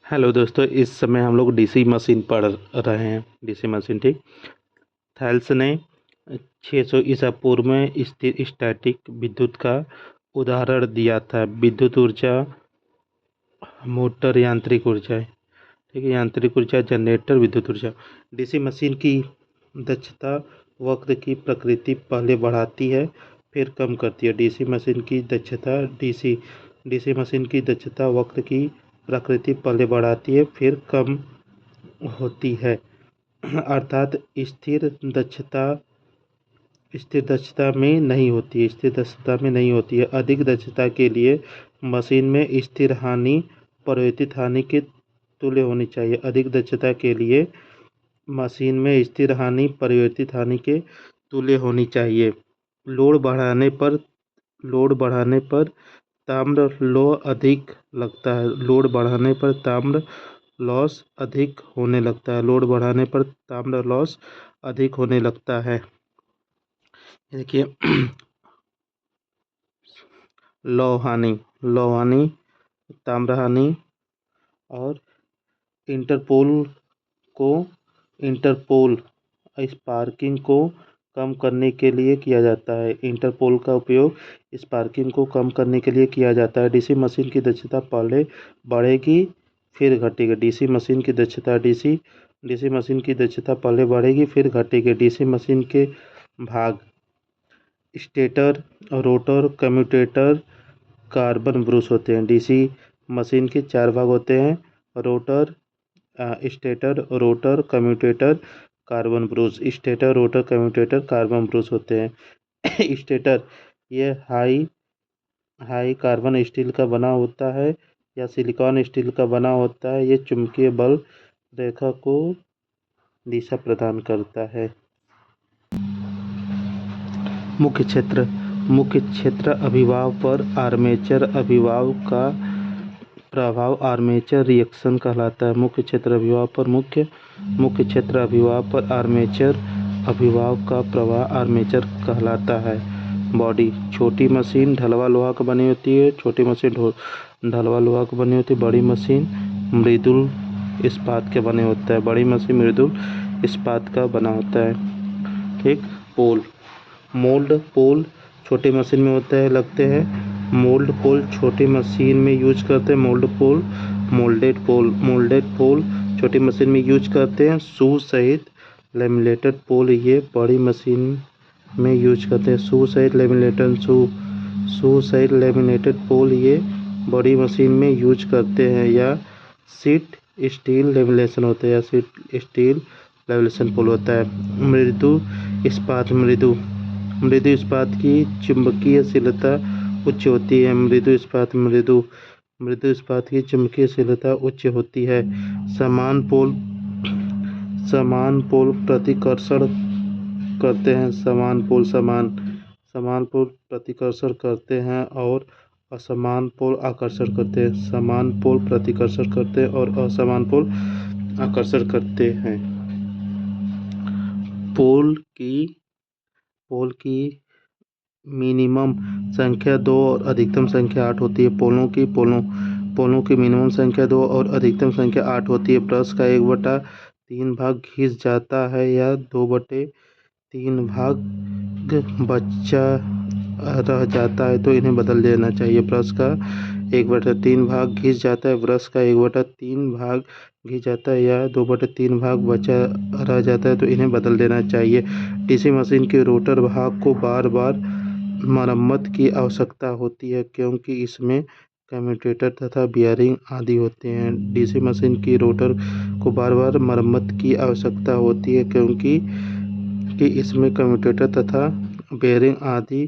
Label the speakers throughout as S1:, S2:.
S1: Hello दोस्तों, इस समय हम लोग डीसी मशीन पढ़ रहे हैं। डीसी मशीन, ठीक। थेल्स ने 600 ईसा पूर्व में स्थिर स्टैटिक विद्युत का उदाहरण दिया था। विद्युत ऊर्जा, मोटर, यांत्रिक ऊर्जा, ठीक है। यांत्रिक ऊर्जा, जनरेटर, विद्युत ऊर्जा। डीसी मशीन की दक्षता वक्र की प्रकृति पहले बढ़ाती है फिर कम करती है। डीसी मशीन की दक्षता डीसी मशीन की दक्षता वक्र की प्रकृति पहले बढ़ाती है फिर कम होती है। अर्थात स्थिर दक्षता में नहीं होती है। स्थिर दक्षता में नहीं होती है। अधिक दक्षता के लिए मशीन में स्थिर हानि परिवर्तित हानि के तुल्य होनी चाहिए। अधिक दक्षता के लिए मशीन में स्थिर हानि परिवर्तित हानि के तुल्य होनी चाहिए। लोड बढ़ाने पर ताम्र लौह अधिक लगता है। लोड बढ़ाने पर ताम्र लॉस अधिक होने लगता है। लोड बढ़ाने पर ताम्र लॉस अधिक होने लगता है। देखिए, लौह हानि, ताम्र हानि और इंटरपोल स्पार्किंग को कम करने के लिए किया जाता है। इंटरपोल का उपयोग स्पार्किंग को कम करने के लिए किया जाता है। डीसी मशीन की दक्षता पहले बढ़ेगी फिर घटेगी। डीसी मशीन की दक्षता पहले बढ़ेगी फिर घटेगी। डीसी मशीन के भाग: stator, rotor, commutator, carbon brush होते हैं। डीसी मशीन के 4 भाग होते हैं: stator, rotor, commutator, carbon brush. Stator, rotor, commutator, carbon brush होते हैं। स्टेटर ये हाई कार्बन स्टील का बना होता है या सिलिकॉन स्टील का बना होता है। ये चुंबकीय बल रेखा को दिशा प्रदान करता है। मुख्य क्षेत्र अभिभाव पर आर्मेचर अभिभाव का प्रभाव आर्मेचर रिएक्शन कहलाता है। मुख्य क्षेत्र अभिभाव पर आर्मेचर अभिभाव का प्रभाव आर्मेचर कहलाता है। बॉडी: छोटी मशीन ढलवा लोहा का बनी होती है। बड़ी मशीन मृदुल इस्पात के बने होता है। ठीक। मोल्ड पोल छोटी मशीन में लगते हैं। मोल्ड पोल छोटी मशीन में यूज करते हैं। मोल्डेड पोल छोटी मशीन में यूज करते हैं। शू सहित लैमिनेटेड पोल ये बड़ी मशीन में यूज करते हैं। शू सहित लैमिनेटेड पोल ये बड़ी मशीन में यूज करते हैं। या शीट स्टील लेमिनेशन पोल होता है। मृदु इस्पात की चुंबकीयशीलता उच्च होती है। मृदु इस्पात की चुंबकीयशीलता उच्च होती है। समान पोल प्रतिकर्षण करते हैं। समान पोल प्रतिकर्षण करते हैं और असमान पोल आकर्षण करते हैं। समान पोल प्रतिकर्षण करते हैं और असमान पोल आकर्षण करते हैं। पोल की मिनिमम संख्या 2 और अधिकतम संख्या 8 होती है। पोलों की मिनिमम संख्या 2 और अधिकतम संख्या 8 होती है। ब्रश का 1/3 भाग घिस जाता है या 2/3 भाग बचा रह जाता है तो इन्हें बदल देना चाहिए। ब्रश का 1/3 भाग घिस जाता है, ब्रश का 1/3 भाग घिस जाता है या 2/3 भाग बचा रह जाता है तो इन्हें बदल देना चाहिए। डीसी मशीन के रोटर भाग को बार बार मरम्मत की आवश्यकता होती है क्योंकि इसमें कम्यूटेटर तथा बियरिंग आदि होते हैं। डीसी मशीन की रोटर को बार बार मरम्मत की आवश्यकता होती है क्योंकि इसमें कम्यूटेटर तथा बियरिंग आदि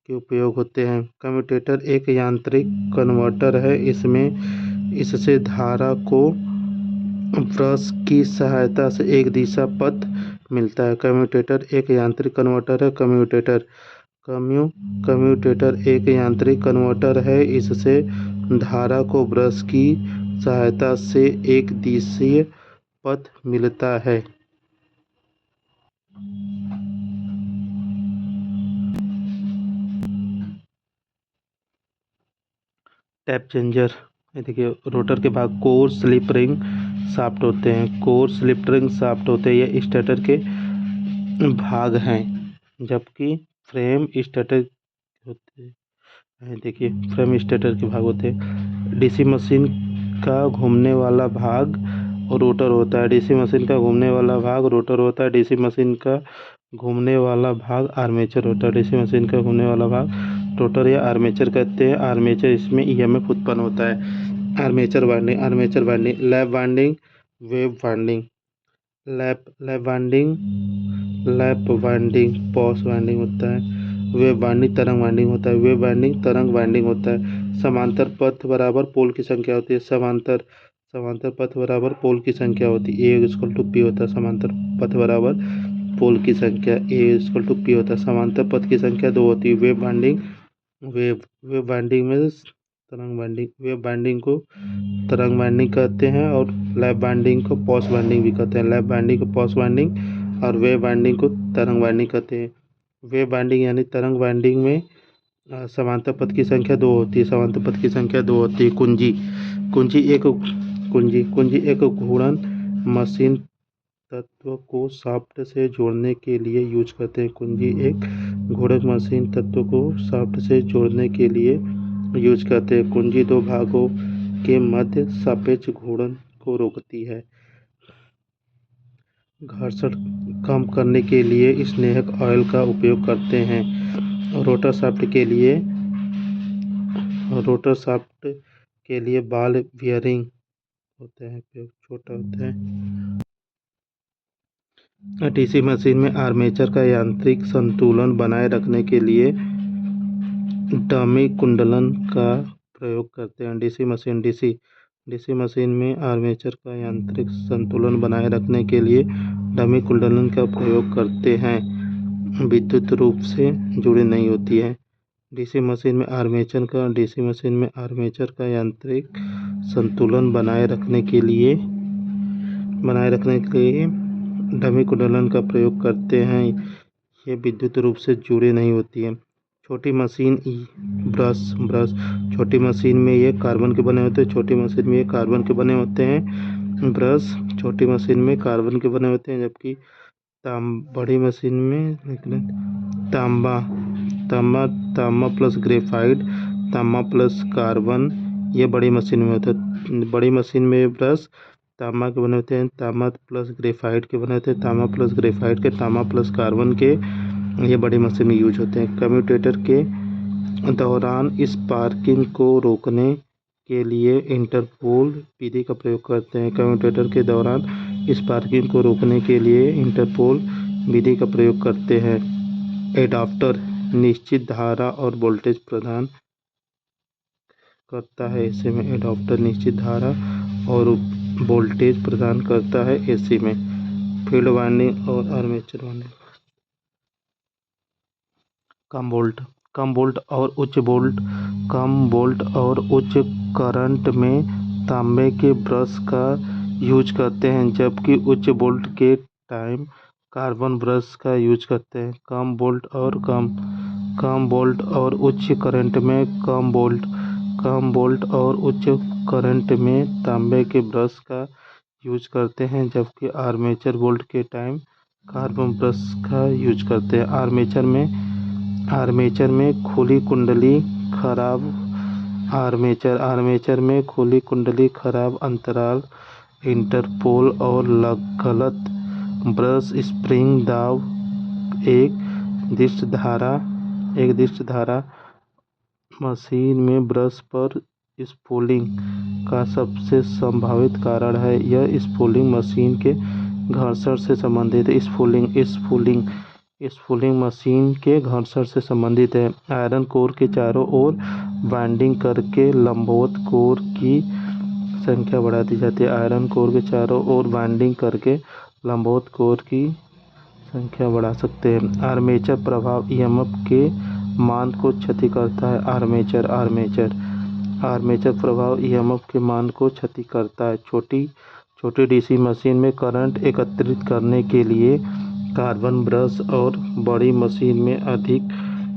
S1: के उपयोग होते हैं। कम्यूटेटर एक यांत्रिक कन्वर्टर है। इससे धारा को ब्रश की सहायता से एक दिशा पथ मिलता है। कम्यूटेटर एक यांत्रिक कन्वर्टर है। कम्यूटेटर एक यांत्रिक कन्वर्टर है। इससे धारा को ब्रश की सहायता से एक दिशीय पथ मिलता है। टैप चेंजर ये देखिए रोटर के भाग कोर, स्लिप रिंग, शाफ्ट होते हैं। कोर, स्लिप रिंग, शाफ्ट होते हैं, ये स्टेटर के भाग हैं, जबकि फ्रेम स्टेटर होते हैं। देखिए फ्रेम स्टेटर के भाग होते हैं। डीसी मशीन का घूमने वाला भाग रोटर होता है। डीसी मशीन का घूमने वाला भाग रोटर होता है। डीसी मशीन का घूमने वाला भाग आर्मेचर होता है। डीसी मशीन का घूमने वाला भाग रोटर या आर्मेचर कहते हैं। आर्मेचर, इसमें ईएमएफ उत्पन्न होता है। Armature winding, armature winding, lap winding, wave winding. Lap winding, lap winding पॉस वाइंडिंग होता है। वेव वाइंडिंग तरंग वाइंडिंग होता है। वेव वाइंडिंग तरंग वाइंडिंग होता है। समांतर पथ बराबर पोल की संख्या होती है। समांतर समांतर पथ बराबर पोल की संख्या होती है। ए इक्वल टू पी होता है। समांतर पथ बराबर पोल की संख्या ए इक्वल टू पी होता है। समांतर पथ की संख्या 2 होती है। वेव वाइंडिंग, वेव वाइंडिंग में तरंग वाइंडिंग, वेव वाइंडिंग को तरंग वाइंडिंग कहते हैं और लैप वाइंडिंग को पॉस वाइंडिंग भी कहते हैं। लैप वाइंडिंग को पॉस वाइंडिंग और वेव वाइंडिंग को तरंग वाइंडिंग कहते हैं। वेव वाइंडिंग यानी तरंग वाइंडिंग में समांतर पथ की संख्या 2 होती है। समांतर पथ की संख्या 2 होती है। कुंजी, कुंजी एक घूर्णन मशीन तत्व को शाफ्ट से जोड़ने के लिए यूज करते हैं। कुंजी एक घूर्णन मशीन तत्व को शाफ्ट से जोड़ने के लिए यूज करते हैं। कुंजी दो भागों के मध्य सापेक्ष घूर्णन को रोकती है। घर्षण कम करने के लिए स्नेहक ऑयल का उपयोग करते हैं। रोटर शाफ्ट के लिए बॉल बियरिंग होते हैं, छोटा होता है। डीसी मशीन में आर्मेचर का यांत्रिक संतुलन बनाए रखने के लिए डमी कुंडलन का प्रयोग करते हैं। डीसी मशीन में आर्मेचर का यांत्रिक संतुलन बनाए रखने के लिए डमी कुंडलन का प्रयोग करते हैं। विद्युत रूप से जुड़ी नहीं होती है। डीसी मशीन में आर्मेचर का यांत्रिक संतुलन बनाए रखने के लिए डमी कुंडलन का प्रयोग करते हैं। ये विद्युत रूप से जुड़े नहीं होती है। छोटी मशीन ब्रश, छोटी मशीन में ये कार्बन के बने होते हैं। छोटी मशीन में ये कार्बन के बने होते हैं। ब्रश छोटी मशीन में कार्बन के बने होते हैं, जबकि बड़ी मशीन में तांबा प्लस ग्रेफाइट, तांबा प्लस कार्बन, ये बड़ी मशीन में होता है। बड़ी मशीन में ब्रश तांबा के बने होते हैं। तांबा प्लस ग्रेफाइट के बने होते हैं। तांबा प्लस ग्रेफाइट के, तांबा प्लस कार्बन के, ये बड़ी मशीन में यूज होते हैं। कम्यूटेटर के दौरान स्पार्किंग को रोकने के लिए इंटरपोल विधि का प्रयोग करते हैं। कम्यूटेटर के दौरान स्पार्किंग को रोकने के लिए इंटरपोल विधि का प्रयोग करते हैं। एडाप्टर निश्चित धारा और वोल्टेज प्रदान करता है। एसी में एडाप्टर निश्चित धारा और वोल्टेज प्रदान करता है एसी में। फील्ड वाइंडिंग और आर्मेचर वाइंडिंग। कम वोल्ट और उच्च करंट में तांबे के ब्रश का यूज करते हैं, जबकि उच्च वोल्ट के टाइम कार्बन ब्रश का यूज करते हैं। कम वोल्ट और उच्च करंट में तांबे के ब्रश का यूज करते हैं, जबकि आर्मेचर वोल्ट के टाइम कार्बन ब्रश का यूज करते हैं। आर्मेचर में खुली कुंडली खराब अंतराल, इंटरपोल और गलत ब्रश स्प्रिंग दाव, एक दिष्ट धारा मशीन में ब्रश पर स्पूलिंग का सबसे संभावित कारण है। यह स्पूलिंग मशीन के घर्षण से संबंधित है। स्पूलिंग मशीन के घर्षण से संबंधित है। आयरन कोर के चारों ओर वाइंडिंग करके लंबवत कोर की संख्या बढ़ा दी जाती है। आयरन कोर के चारों ओर वाइंडिंग करके लंबवत कोर की संख्या बढ़ा सकते हैं। आर्मेचर प्रभाव ईएमएफ के मान को क्षति करता है। आर्मेचर प्रभाव ईएमएफ के मान को क्षति करता है। छोटी डीसी मशीन में करंट एकत्रित करने के लिए कार्बन ब्रश और बड़ी मशीन में अधिक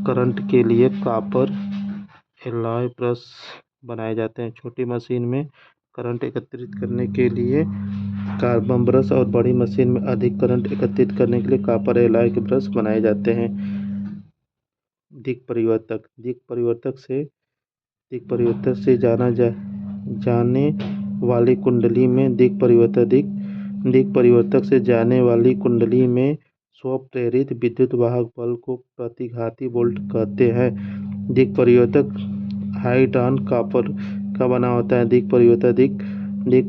S1: करंट के लिए कॉपर एलॉय ब्रश बनाए जाते हैं। छोटी मशीन में करंट एकत्रित करने के लिए कार्बन ब्रश और बड़ी मशीन में अधिक करंट एकत्रित करने के लिए कॉपर एलॉय के ब्रश बनाए जाते हैं। दिक् परिवर्तक से जाने वाली कुंडली में दिक् परिवर्तक से जाने वाली कुंडली में स्वप्रेरित विद्युत वाहक बल को प्रतिघाती वोल्ट कहते हैं। दिक् परिवर्तक हाइड्रॉन कॉपर का बना होता है। दिक्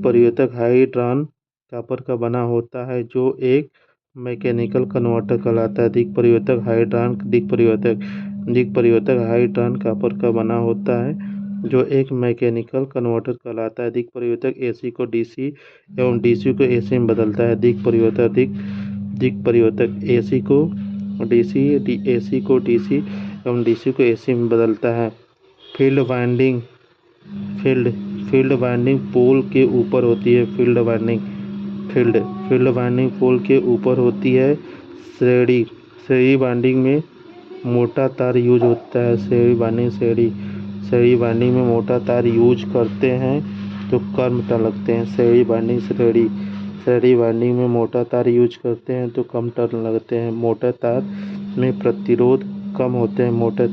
S1: परिवर्तक हाइड्रॉन कॉपर का बना होता है जो एक मैकेनिकल कन्वर्टर कहलाता है। दिक् परिवर्तक हाइड्रॉन कॉपर का बना होता है जो एक मैकेनिकल कन्वर्टर कहलाता है। दिक् परिवर्तक एसी को डीसी एवं डीसी को एसी में बदलता है। दिक् परिवर्तक एसी को डीसी एवं डीसी को एसी में बदलता है। फील्ड वाइंडिंग पोल के ऊपर होती है। फील्ड वाइंडिंग पोल के ऊपर होती है। श्रेणी वाइंडिंग में मोटा तार यूज होता है। श्रेणी वाइंडिंग में मोटा तार यूज करते हैं तो कम टर्न लगते हैं। श्रेणी वाइंडिंग में मोटा तार यूज करते हैं तो कम टर्न लगते हैं। मोटे तार में प्रतिरोध कम होते हैं। मोटे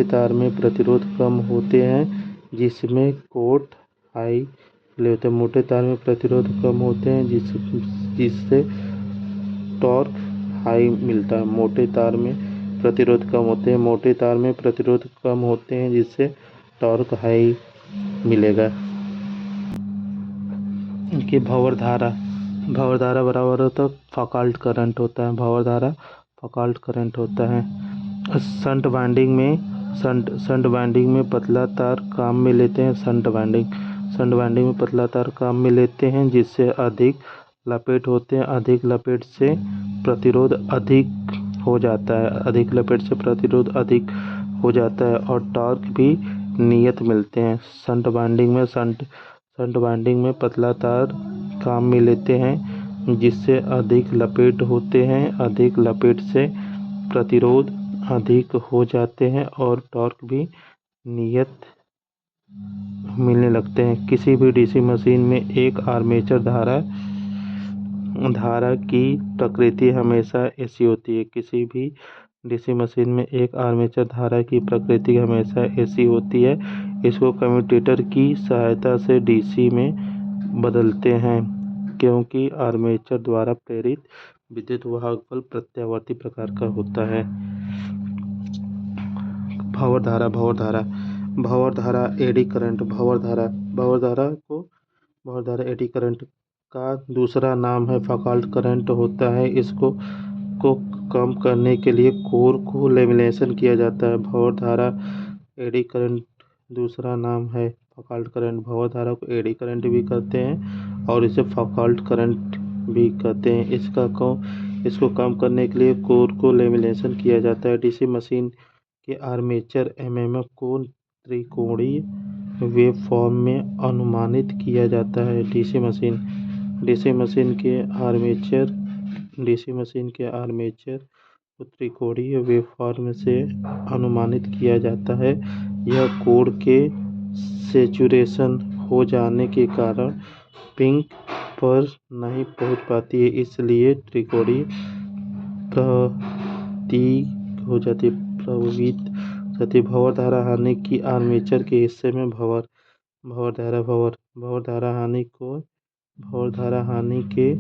S1: तार में प्रतिरोध कम होते हैं जिसमें कोट हाई होते हैं। मोटे तार में प्रतिरोध कम होते हैं जिससे टॉर्क हाई मिलता है। मोटे तार में प्रतिरोध कम होते हैं जिससे टॉर्क हाई मिलेगा। कि भंवर धारा बराबर होता है फॉकाल्ट करंट होता है। भंवर धारा फॉकाल्ट करंट होता है। शंट वाइंडिंग में पतला तार काम में लेते हैं। शंट वाइंडिंग में पतला तार काम में लेते हैं जिससे अधिक लपेट होते हैं। अधिक लपेट से प्रतिरोध अधिक हो जाता है और टॉर्क भी नियत मिलते हैं। शंट वाइंडिंग में पतला तार काम में लेते हैं जिससे अधिक लपेट होते हैं। अधिक लपेट से प्रतिरोध अधिक हो जाते हैं और टॉर्क भी नियत मिलने लगते हैं। किसी भी डीसी मशीन में एक आर्मेचर धारा की प्रकृति हमेशा ऐसी होती है। किसी भी डीसी मशीन में एक आर्मेचर धारा की प्रकृति हमेशा ऐसी होती है। इसको कम्यूटेटर की सहायता से डीसी में बदलते हैं क्योंकि आर्मेचर द्वारा प्रेरित विद्युत वाहक बल प्रत्यावर्ती प्रकार का होता है। भंवर धारा एडी करंट। भंवर धारा एडी करंट का दूसरा नाम है फॉकाल्ट करंट होता है। इसको कम करने के लिए कोर को लेमिनेशन किया जाता है। भंवर धारा एडी करंट दूसरा नाम है फॉकाल्ट करंट। भंवर धारा को एडी करंट भी कहते हैं और इसे फॉकाल्ट करंट भी कहते हैं। इसको कम करने के लिए कोर को लेमिनेशन किया जाता है। डीसी मशीन के आर्मेचर एमएमएफ को त्रिकोणीय वेवफॉर्म में अनुमानित किया जाता है। डीसी मशीन के आर्मेचर को त्रिकोणीय वेवफॉर्म से अनुमानित किया जाता है। यह कोर के सैचुरेशन हो जाने के कारण पिंक पर नहीं पहुंच पाती है, इसलिए त्रिकोणीय प्रतीक हो जाती है। भंवर धारा हानि की आर्मेचर के हिस्से में भंवर धारा हानि के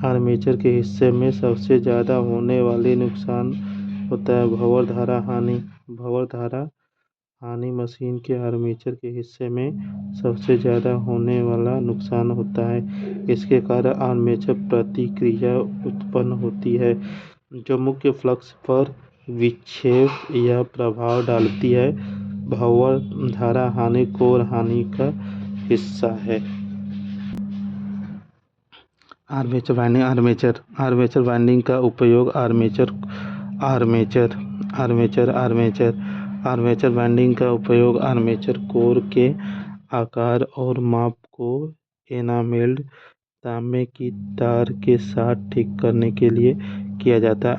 S1: आर्मेचर के हिस्से में सबसे ज़्यादा होने वाले नुकसान होता है। भंवर धारा हानि मशीन के आर्मेचर के हिस्से में सबसे ज़्यादा होने वाला नुकसान होता है। इसके कारण आर्मेचर प्रतिक्रिया उत्पन्न होती है जो मुख्य फ्लक्स पर विक्षेप या प्रभाव डालती है। भंवर धारा हानि कोर हानि का हिस्सा है। आर्मेचर वाइंडिंग का उपयोग आर्मेचर वाइंडिंग का उपयोग आर्मेचर कोर के आकार और माप को एनामेल्ड तांबे की तार के साथ ठीक करने के लिए किया जाता है।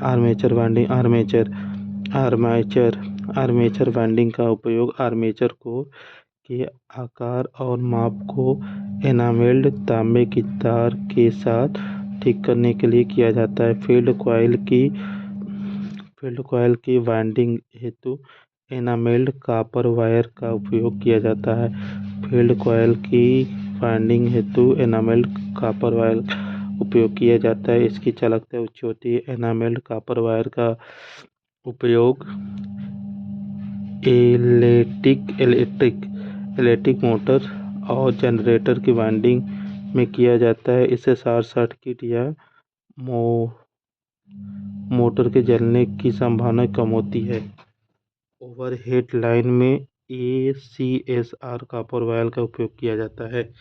S1: आर्मेचर वाइंडिंग का उपयोग आर्मेचर कोर के आकार और माप को एनामेल्ड तांबे की तार के साथ ठीक करने के लिए किया जाता है। फील्ड कॉइल की वाइंडिंग हेतु एनामेल्ड कॉपर वायर का उपयोग किया जाता है। फील्ड कॉइल की वाइंडिंग हेतु एनामेल्ड कॉपर वायर उपयोग किया जाता है। इसकी चालकता उच्च होती है। एनामेल्ड कॉपर वायर का उपयोग इलेक्ट्रिक मोटर और जनरेटर की वाइंडिंग में किया जाता है। इससे शॉर्ट सर्किट या मोटर के जलने की संभावना कम होती है। ओवरहेड लाइन में ACSR कॉपर वायर का उपयोग किया जाता है।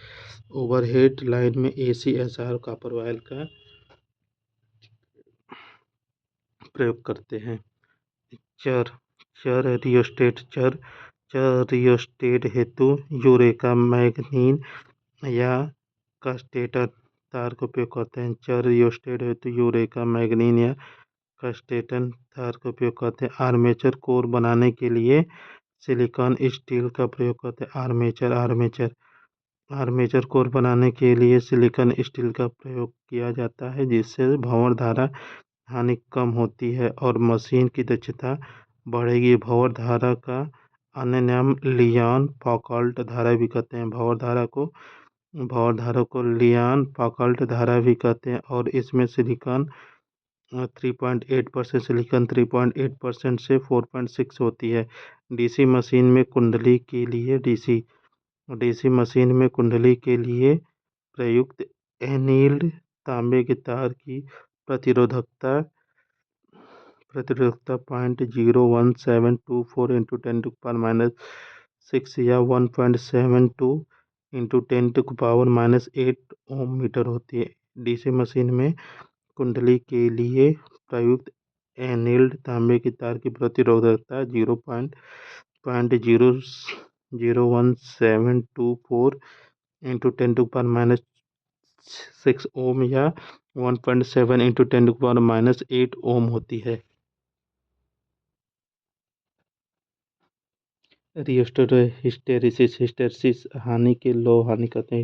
S1: ओवरहेड लाइन में ACSR कॉपर वायर का प्रयोग करते हैं। चर रियोस्टेट हेतु यूरेका मैग्नीन या कास्टेटर तार का उपयोग करते हैं। चर रियोस्टेट हेतु यूरेका मैग्नीन या कास्टेटर तार का उपयोग करते हैं। आर्मेचर कोर बनाने के लिए सिलिकॉन स्टील का प्रयोग करते हैं। आर्मेचर कोर बनाने के लिए सिलिकॉन स्टील का प्रयोग किया जाता है, जिससे भंवर धारा हानि कम होती है और मशीन की दक्षता बढ़ेगी। भंवर धारा का अन्य नाम लियॉन फौकॉल्ट धारा भी कहते हैं। भंवर धारा को लियॉन फौकॉल्ट धारा भी कहते हैं और इसमें सिलिकॉन 3.8% सिलिकॉन 3.8% से 4.6 होती है। डीसी मशीन में कुंडली के लिए प्रयुक्त एनील्ड तांबे के तार की प्रतिरोधकता 0.01724 इंटू 10⁻⁶ या 1.72 इंटू 10⁻⁸ ओम मीटर होती है। डीसी मशीन में कुंडली के लिए प्रयुक्त एनील्ड तांबे की तार की प्रतिरोधकता 0.01724 इंटू 10⁻⁶ ओम या 1.7 इंटू 10⁻⁸ ओम होती है। हिस्टैरिसीस हानि के लौह हानि कहते हैं।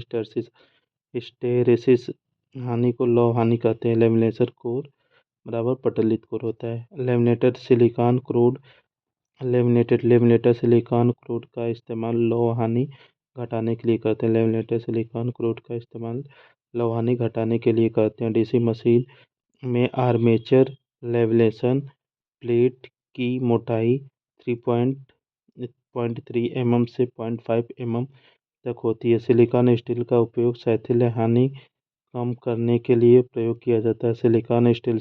S1: हिस्टैरिसीस हानि को लौह हानि कहते हैं। लेमिनेशन कोर बराबर पटलित कोर होता है। लेमिनेटर सिलिकॉन क्रूड का इस्तेमाल लौह हानि घटाने के लिए करते हैं। डीसी मशीन में आर्मेचर लेवलेशन प्लेट की मोटाई 3.3 mm से 0.5 mm तक होती है। सिलिकॉन स्टील का उपयोग शैथिल्य हानि कम करने के लिए प्रयोग किया जाता है। सिलिकॉन स्टील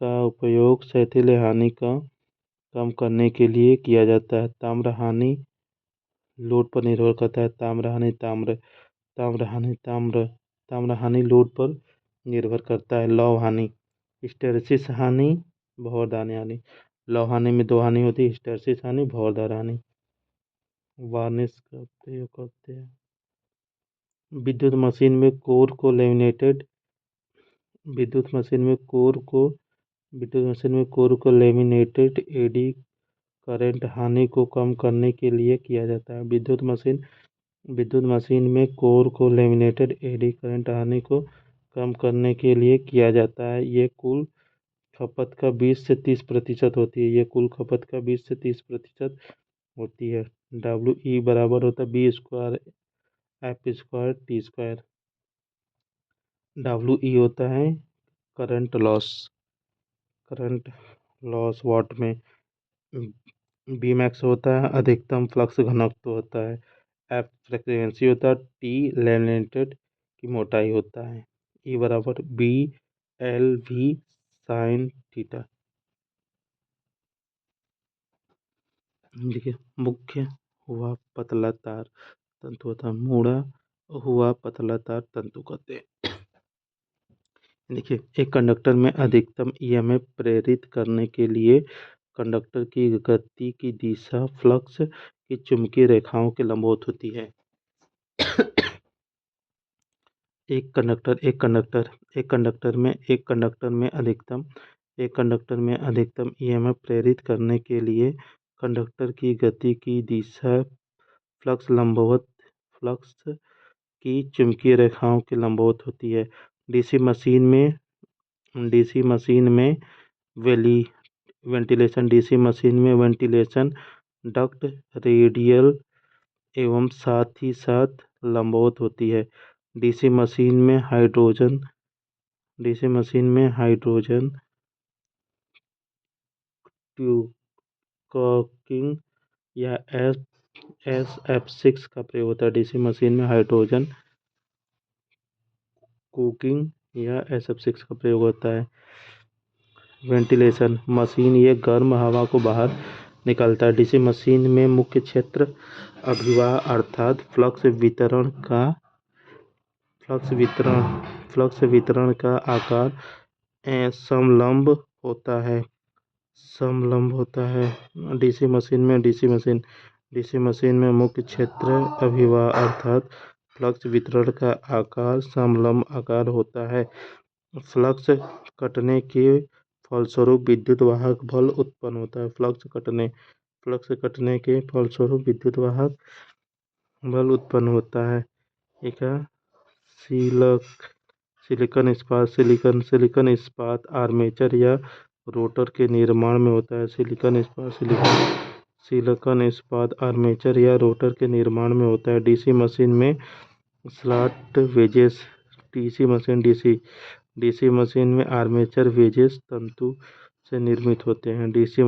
S1: का उपयोग शैथिल्य हानि कम करने के लिए किया जाता है। ताम्र हानि लोड पर निर्भर करता है। ताम्र हानि लोड पर निर्भर करता है। लौह हानि हिस्टैरिसीस हानि भंवरधारा हानि। लौह हानि में 2 हानि होती है, हिस्टैरिसीस हानि भंवरधारा हानि। वार्निश का प्रयोग करते हैं। विद्युत मशीन में कोर को लेमिनेटेड एडी करंट हानि को कम करने के लिए किया जाता है। विद्युत मशीन में कोर को लेमिनेटेड एडी करंट हानि को कम करने के लिए किया जाता है। ये कुल खपत का 20 से 30% होती है। WE बराबर होता है B² F²T²। WE होता है करंट लॉस वाट में। Bmax होता है अधिकतम फ्लक्स घनत्व होता है। F फ्रीक्वेंसी होता है। T लेमिनेटेड की मोटाई होता है। E बराबर BLV sin थीटा। देखिए, मुख्य हुआ पतला तार तंतु होता है। मुड़ा हुआ पतला तार तंतु कहते हैं। देखिए, एक कंडक्टर में अधिकतम EMF प्रेरित करने के लिए कंडक्टर की गति की दिशा फ्लक्स की चुंबकीय रेखाओं के लंबवत होती है। एक कंडक्टर में अधिकतम ईएमएफ प्रेरित करने के लिए कंडक्टर की गति की दिशा फ्लक्स की चुंबकीय रेखाओं के लंबवत होती है। डीसी मशीन में वेंटिलेशन डक्ट रेडियल एवं साथ ही साथ लंबवत होती है। डीसी मशीन में हाइड्रोजन ट्यूकॉकिंग या SF6 का प्रयोग होता है। डीसी मशीन में हाइड्रोजन कुकिंग या SF6 का प्रयोग होता है। वेंटिलेशन मशीन ये गर्म हवा को बाहर निकालता है। डीसी मशीन में मुख्य क्षेत्र अभिवाह अर्थात फ्लक्स वितरण का आकार समलंब होता है। डीसी मशीन में मुख्य क्षेत्र अभिवाह अर्थात फ्लक्स वितरण का आकार समलंब आकार होता है। फ्लक्स कटने के फलस्वरूप विद्युत वाहक बल उत्पन्न होता है। फ्लक्स कटने के फलस्वरूप विद्युत वाहक बल उत्पन्न होता है। एक सिलिकॉन इस्पात आर्मेचर या रोटर के निर्माण में होता है। सिलिकॉन इस्पात आर्मेचर या रोटर के निर्माण में होता है। डीसी मशीन में स्लॉट वेजेस डीसी मशीन में आर्मेचर वेजेस तंतु से निर्मित होते हैं। डीसी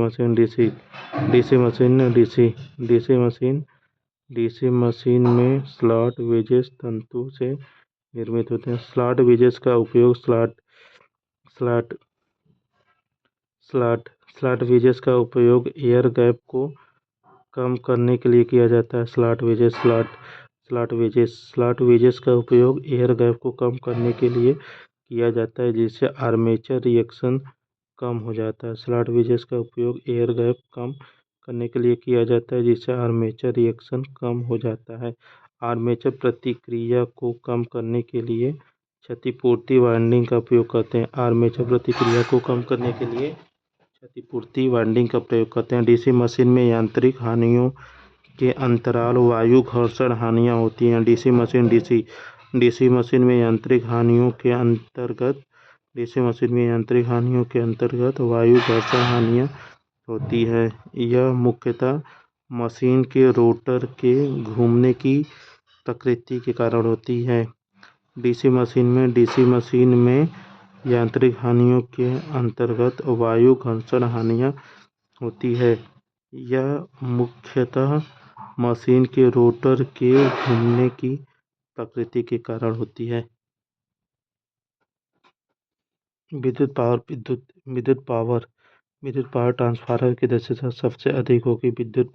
S1: मशीन में स्लॉट वेजेस तंतु से निर्मित होते हैं। स्लॉट वेजेस का उपयोग स्लॉट वेजेस का उपयोग एयर गैप को कम करने के लिए किया जाता है। स्लॉट वेजेस का उपयोग एयर गैप को कम करने के लिए किया जाता है, जिससे आर्मेचर रिएक्शन कम हो जाता है। स्लॉट वेजेस का उपयोग एयर गैप कम करने के लिए किया जाता है, जिससे आर्मेचर रिएक्शन कम हो जाता है। आर्मेचर प्रतिक्रिया को कम करने के लिए क्षतिपूर्ति वाइंडिंग का उपयोग करते हैं। आर्मेचर प्रतिक्रिया को कम करने के लिए क्षतिपूर्ति वाइंडिंग का प्रयोग करते हैं। डीसी मशीन में यांत्रिक हानियों के अंतराल वायु घर्षण हानियां होती हैं। डीसी मशीन में यांत्रिक हानियों के अंतर्गत वायु घर्षण हानियां होती है। यह मुख्यतः मशीन के रोटर के घूमने की प्रकृति के कारण होती है। डीसी मशीन में यांत्रिक हानियों के अंतर्गत वायु घर्षण हानियां होती है। यह मुख्यतः मशीन के रोटर के घूमने की प्रकृति के कारण होती है। विद्युत पावर ट्रांसफार्मर की दक्षता सबसे अधिक होगी। विद्युत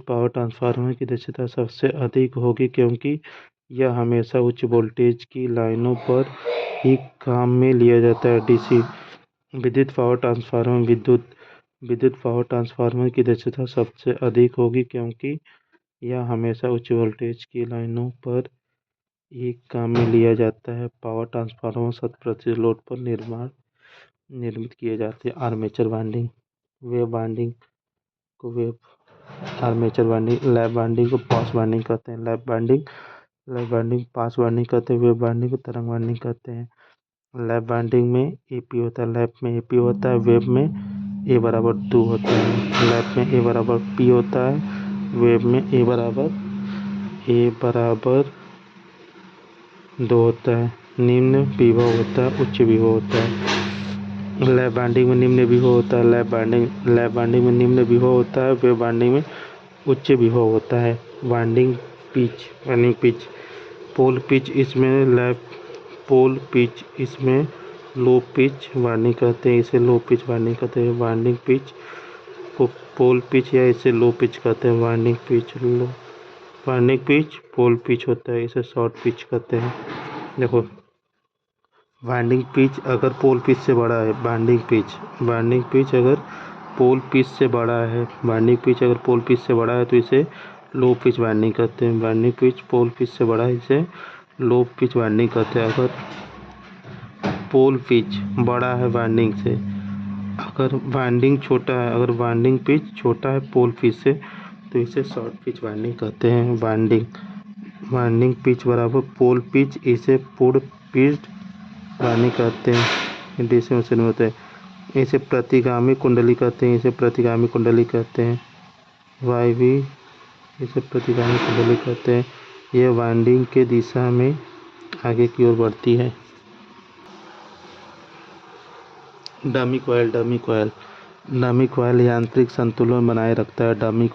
S1: पावर ट्रांसफार्मर की दक्षता सबसे अधिक होगी क्योंकि यह हमेशा उच्च वोल्टेज की लाइनों पर ही काम में लिया जाता है। विद्युत पावर ट्रांसफार्मर की दक्षता सबसे अधिक होगी क्योंकि यह हमेशा उच्च वोल्टेज की लाइनों पर ही काम में लिया जाता है। पावर ट्रांसफार्मर 100% लोड पर निर्मित किए जाते हैं। आर्मेचर वाइंडिंग लैप वाइंडिंग को पास वाइंडिंग कहते हैं। लैप वाइंडिंग पास वाइंडिंग कहते हैं। वेव वाइंडिंग को तरंग वाइंडिंग कहते हैं। लैप वाइंडिंग में AP होता है। लैप में AP होता है। वेव में A=2 होता है। लैप में A=P होता है। वेव में A=2 होता है। निम्न विभव होता है, उच्च विभव होता है। लैप वाइंडिंग में निम्न विभव होता है। लैप वाइंडिंग में निम्न विभव होता है। वेव वाइंडिंग में उच्च विभव होता है। वाइंडिंग पिच पोल पिच इसमें लो पिच वाइंडिंग कहते हैं। इसे लो पिच वाइंडिंग कहते हैं। वाइंडिंग पिच को पोल पिच या इसे लो पिच कहते हैं। वाइंडिंग पिच पोल पिच होता है। इसे शॉर्ट पिच कहते हैं। देखो, वाइंडिंग पिच अगर पोल पिच से बड़ा है, वाइंडिंग पिच अगर पोल पिच से बड़ा है तो इसे लो पिच वाइंडिंग कहते हैं। वाइंडिंग पिच पोल पिच से बड़ा है, इसे लो पिच वाइंडिंग कहते हैं। अगर पोल पिच बड़ा है वाइंडिंग से, अगर वाइंडिंग छोटा है, अगर वाइंडिंग पिच छोटा है पोल पिच से, तो इसे शॉर्ट पिच वाइंडिंग कहते हैं। वाइंडिंग पिच बराबर पोल पिच, इसे पूर्ण पिच वाइंडिंग कहते हैं। डीसी मशीन में होते हैं। इसे प्रतिगामी कुंडली कहते हैं। वायवी, इसे प्रतिगामी कुंडली कहते हैं। यह वाइंडिंग के दिशा में आगे की ओर बढ़ती है। डमी कॉइल यांत्रिक संतुलन बनाए रखता है। डमी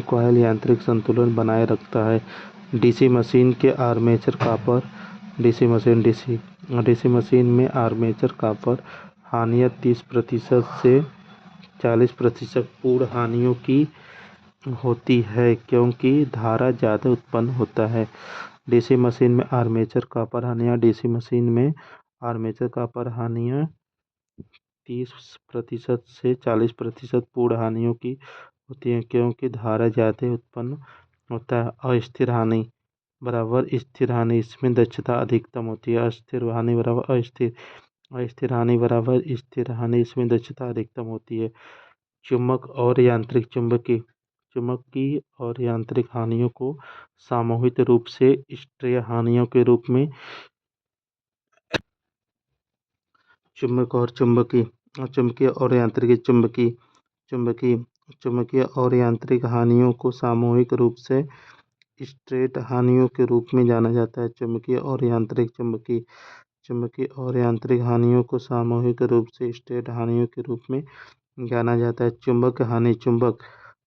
S1: कॉइल यांत्रिक संतुलन बनाए रखता है। डीसी मशीन के आर्मेचर कॉपर डीसी मशीन में आर्मेचर कॉपर हानियाँ 30% से 40% पूर्ण हानियों की होती है, क्योंकि धारा ज़्यादा उत्पन्न होता है। डीसी मशीन में आर्मेचर कॉपर हानियाँ 30% से 40% पूर्ण हानियों की होती है, क्योंकि धारा ज़्यादा उत्पन्न होता है। अस्थिर हानि बराबर स्थिर हानि, इसमें दक्षता अधिकतम होती है। अस्थिर हानि बराबर स्थिर हानि, इसमें दक्षता अधिकतम होती है। चुंबक और यांत्रिक हानियों को सामूहिक रूप से स्ट्रे हानियों के रूप में चुंबकीय और यांत्रिक हानियों को सामूहिक रूप से स्ट्रेट हानियों के रूप में जाना जाता है। चुंबकीय और यांत्रिक हानियों को सामूहिक रूप से स्ट्रेट हानियों के रूप में जाना जाता है।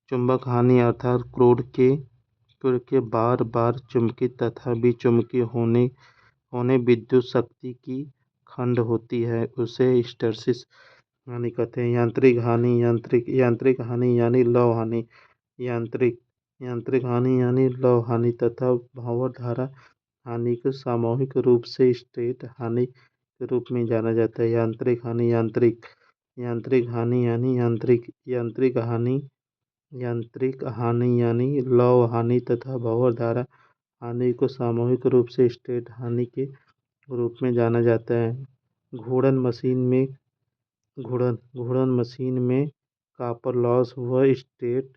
S1: चुंबक हानि अर्थात क्रोड के बार बार चुंबकित तथा विचुंबकीय होने विद्युत शक्ति की खंड होती है, उसे हिस्टैरिसीस हानि कहते हैं। यांत्रिक हानि यानी लौ हानि तथा भंवर धारा हानि को सामूहिक रूप से स्ट्रेट हानि के रूप में जाना जाता है। यांत्रिक हानि यानी लौ हानि तथा भंवर धारा हानि को सामूहिक रूप से स्ट्रेट हानि के रूप में जाना जाता है। घूर्णन मशीन में कॉपर लॉस व स्टेट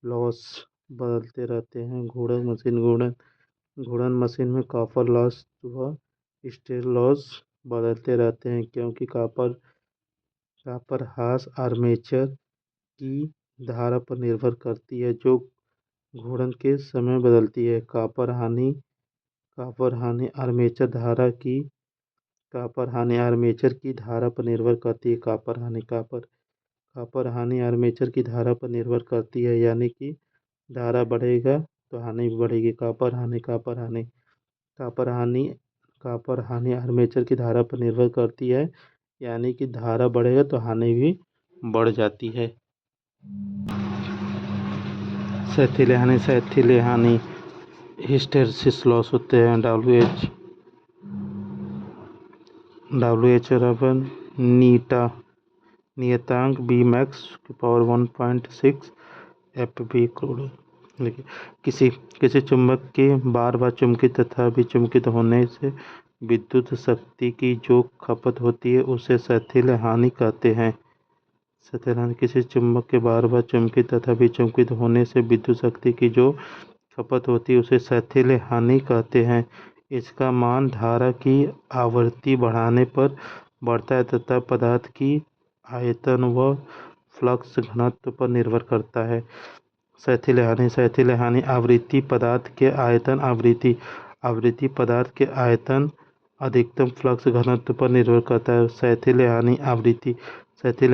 S1: लॉस बदलते रहते हैं। घूर्णन मशीन में कॉपर लॉस व स्टेट लॉस बदलते रहते हैं, क्योंकि कॉपर हास आर्मेचर की धारा पर निर्भर करती है, जो घूर्णन के समय बदलती है। कॉपर हानि आर्मेचर की धारा पर निर्भर करती है। कॉपर हानि आर्मेचर की धारा पर निर्भर करती है, यानी कि धारा बढ़ेगा तो हानि भी बढ़ेगी। कॉपर हानि आर्मेचर की धारा पर निर्भर करती है, यानी कि धारा बढ़ेगा तो हानि भी बढ़ जाती है। शैथिल्य हानि हिस्टैरिसीस लॉस होते हैं। WH बराबर नियतांक Bmax की पावर 1.6 FB क्रोड। किसी चुंबक के बार बार चुंबकित तथा विचुंबकित होने से विद्युत शक्ति की जो खपत होती है, उसे शैथिल्य हानि कहते हैं। किसी चुंबक के बार बार चुंबकित तथा विचुंबकित होने से विद्युत शक्ति की जो खपत होती है, उसे शैथिल्य हानि कहते हैं। इसका मान धारा की आवृत्ति बढ़ाने पर बढ़ता है तथा पदार्थ की आयतन व फ्लक्स घनत्व पर निर्भर करता है। शैथिल्य हानि आवृत्ति पदार्थ के आयतन अधिकतम फ्लक्स घनत्व पर निर्भर करता है। शैथिल्य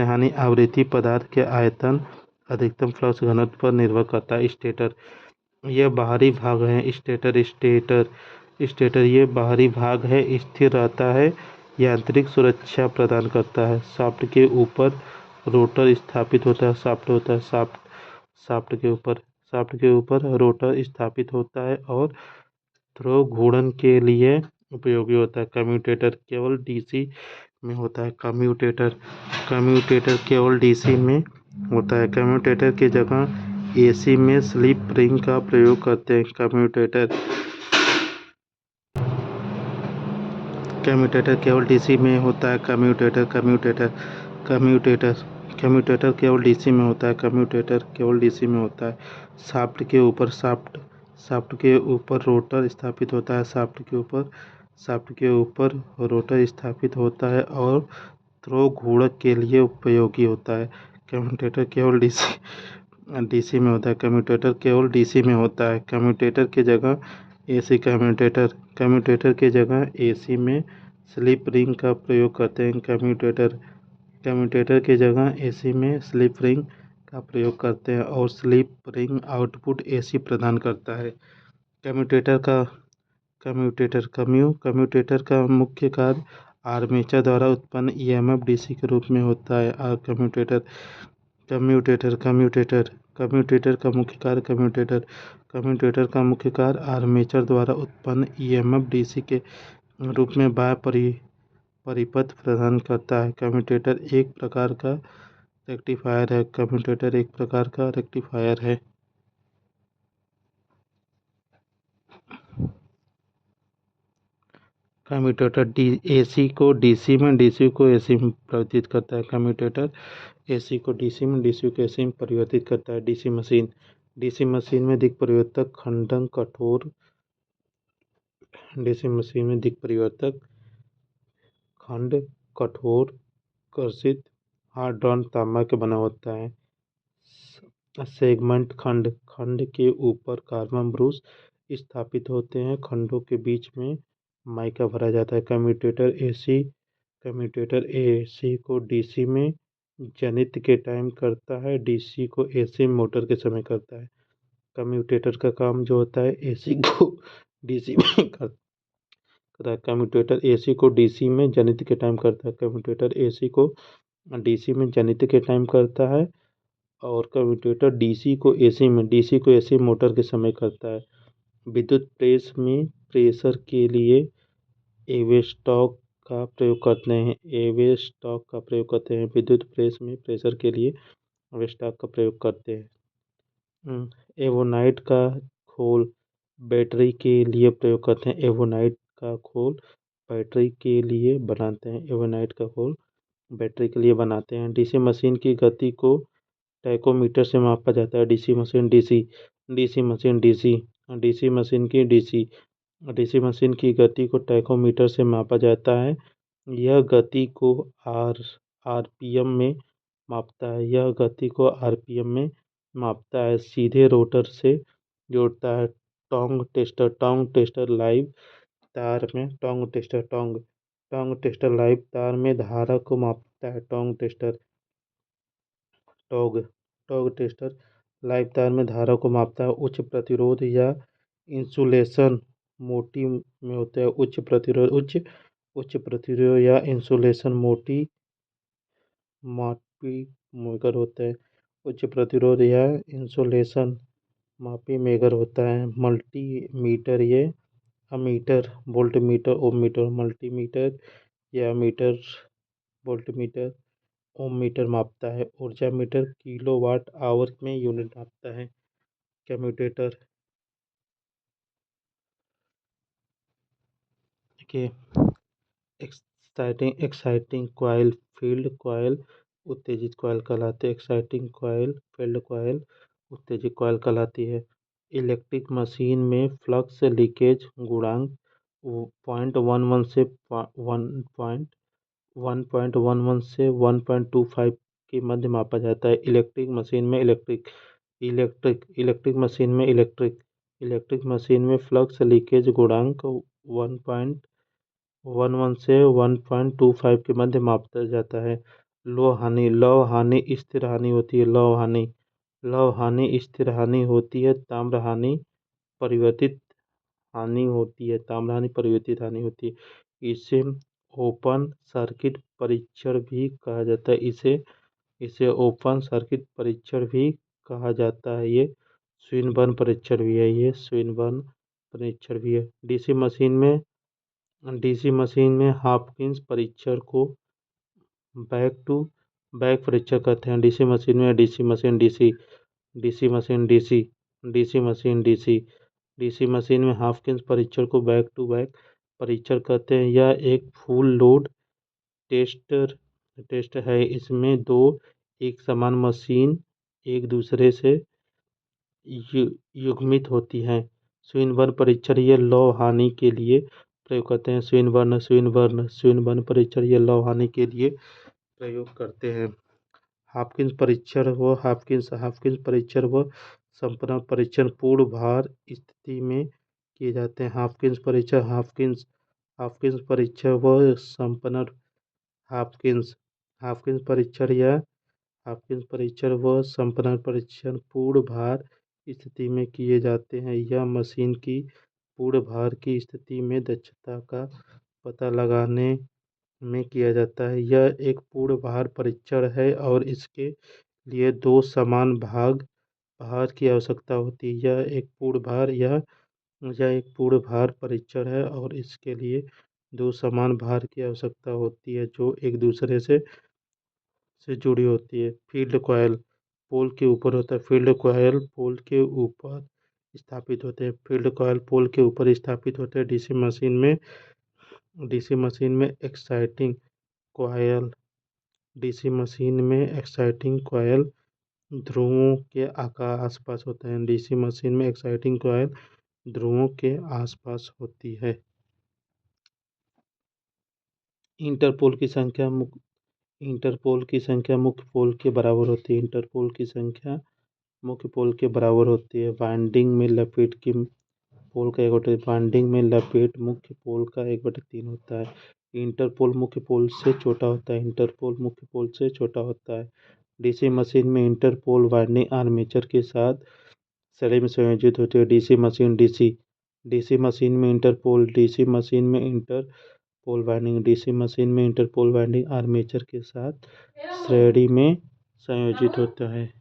S1: हानि आवृत्ति पदार्थ के आयतन अधिकतम फ्लक्स घनत्व पर निर्भर करता है। स्टेटर, यह बाहरी भाग है। स्टेटर ये बाहरी भाग है, स्थिर रहता है, यांत्रिक सुरक्षा प्रदान करता है। शाफ्ट के ऊपर रोटर स्थापित होता है। शाफ्ट के ऊपर रोटर स्थापित होता है और थ्रो घूर्णन के लिए उपयोगी होता है। कम्यूटेटर केवल डीसी में होता है। कम्यूटेटर केवल डीसी में होता है। कम्यूटेटर की जगह एसी में स्लिप रिंग का प्रयोग करते हैं। कम्यूटेटर केवल डीसी में होता है। कम्यूटेटर केवल डीसी में होता है। कम्यूटेटर केवल डीसी में होता है। शाफ्ट के ऊपर रोटर स्थापित होता है। शाफ्ट के ऊपर रोटर स्थापित होता है और थ्रो घूर्णक के लिए उपयोगी होता है। कम्यूटेटर केवल डीसी में होता है। कम्यूटेटर केवल डीसी में होता है। कम्यूटेटर के जगह एसी में स्लिप रिंग का प्रयोग करते हैं। कम्यूटेटर के जगह एसी में स्लिप रिंग का प्रयोग करते हैं और स्लिप रिंग आउटपुट एसी प्रदान करता है। कम्यूटेटर का कम्यूटेटर का मुख्य कार्य आर्मेचर द्वारा उत्पन्न ईएमएफ डीसी के रूप में होता है। कम्यूटेटर का मुख्य कार्य आर्मेचर द्वारा उत्पन्न ईएमएफ डीसी के रूप में बाह्य परिपथ प्रदान करता है। कम्यूटेटर एक प्रकार का रेक्टिफायर है। कम्यूटेटर एसी को डीसी में, डीसी को एसी में परिवर्तित करता है। कम्यूटेटर एसी को डीसी में, डीसी को एसी में परिवर्तित करता है। डीसी मशीन में दिक् परिवर्तक खंड कठोर कर्षित हार्ड ड्रॉन तांबा के बना होता है। सेगमेंट खंड के ऊपर कार्बन ब्रूस स्थापित होते हैं। खंडों के बीच में माइका भरा जाता है। कम्यूटेटर एसी को डीसी में जनित्र के टाइम करता है। डीसी को एसी मोटर के समय करता है। कम्यूटेटर का काम जो होता है एसी को डीसी में करता है। कम्यूटेटर एसी को डीसी में जनित्र के टाइम करता है। कम्यूटेटर एसी को डीसी में जनित्र के टाइम करता है और कम्यूटेटर डीसी को एसी मोटर के समय करता है। विद्युत प्रेस में प्रेशर के लिए एवेस्टॉक का प्रयोग करते हैं। विद्युत प्रेस में प्रेशर के लिए एवेस्टॉक का प्रयोग करते हैं। एवोनाइट का खोल बैटरी के लिए प्रयोग करते हैं। एवोनाइट का खोल बैटरी के लिए बनाते हैं। डीसी मशीन की गति को टैकोमीटर से मापा जाता है। डीसी मशीन की गति को टैकोमीटर से मापा जाता है। यह गति को आरपीएम में मापता है। सीधे रोटर से जोड़ता है। टोंग टेस्टर लाइव तार में धारा को मापता है। टॉग टेस्टर लाइव तार में धारा को मापता है। उच्च प्रतिरोध या इंसुलेशन मोटी में होता है। उच्च प्रतिरोध या इंसुलेशन मापी मेगर होता है। उच्च प्रतिरोध या इंसुलेशन मापी मेगर होता है। मल्टीमीटर ये अमीटर वोल्टमीटर ओममीटर मल्टीमीटर या मीटर वोल्टमीटर ओममीटर मापता है। ऊर्जा मीटर किलोवाट आवर में यूनिट मापता है। कम्यूटेटर के एक्साइटिंग कॉइल फील्ड कॉइल उत्तेजित कॉइल कहलाते हैं। एक्साइटिंग कॉइल फील्ड कॉइल उत्तेजित कॉइल कहलाती है। इलेक्ट्रिक मशीन में फ्लक्स लीकेज गुणांक 0.11 से 1.25 के मध्य मापा जाता है। इलेक्ट्रिक मशीन में फ्लक्स लीकेज गुणांक 1.11 से 1.25 के मध्य मापा जाता है। लौह हानि स्थिर हानि होती है। स्थिर हानि होती है। ताम्र हानि परिवर्तित हानि होती है। इसे ओपन सर्किट परीक्षण भी कहा जाता है। ओपन सर्किट परीक्षण भी कहा जाता है। ये स्विनबर्न परीक्षण भी है। डीसी मशीन में हॉपकिंस परीक्षण को बैक टू बैक परीक्षण कहते हैं। DC DC machine DC DC machine DC machine में हॉपकिंस परीक्षण को बैक टू बैक परीक्षण कहते हैं। यह एक फुल लोड टेस्ट है। इसमें दो एक समान मशीन एक दूसरे से युग्मित होती हैं। स्विनबर्न परीक्षण यह लौह हानि के लिए प्रयोग करते हैं। स्विनबर्न परीक्षण यह लौह हानि के लिए प्रयोग करते हैं। हॉपकिंस परीक्षण व संपन्न परीक्षण पूर्ण भार स्थिति में किए जाते हैं। हॉपकिंस परीक्षण व संपन्न हॉपकिंस हॉपकिंस परीक्षण या हॉपकिंस परीक्षण व संपन्न परीक्षण पूर्ण भार स्थिति में किए जाते हैं। यह मशीन की पूर्ण भार की स्थिति में दक्षता का पता लगाने में किया जाता है। यह एक पूर्ण भार परीक्षण है और इसके लिए दो समान भार की आवश्यकता होती है। यह एक पूर्ण भार परीक्षण है और इसके लिए दो समान भार की आवश्यकता होती है जो एक दूसरे से जुड़ी होती है। फील्ड कॉयल पोल के ऊपर होता है। फील्ड कॉयल पोल के ऊपर स्थापित होते हैं। फील्ड कॉयल पोल के ऊपर स्थापित होते हैं। डीसी मशीन में एक्साइटिंग कॉयल ध्रुवों के आसपास होते हैं। डीसी मशीन में एक्साइटिंग कॉयल ध्रुवों के आसपास होती है। इंटरपोल की संख्या मुख्य पोल के बराबर होती है। इंटरपोल की संख्या मुख्य पोल के बराबर होती है। वाइंडिंग में लपेट की पोल का 1/3 वाइंडिंग में लपेट मुख्य पोल का 1/3 होता है। इंटरपोल मुख्य पोल से छोटा होता है। डीसी मशीन में इंटरपोल वाइंडिंग आर्मेचर के साथ श्रेणी में संयोजित होती है। डीसी मशीन में इंटरपोल वाइंडिंग आर्मेचर के साथ श्रेणी में संयोजित होता है।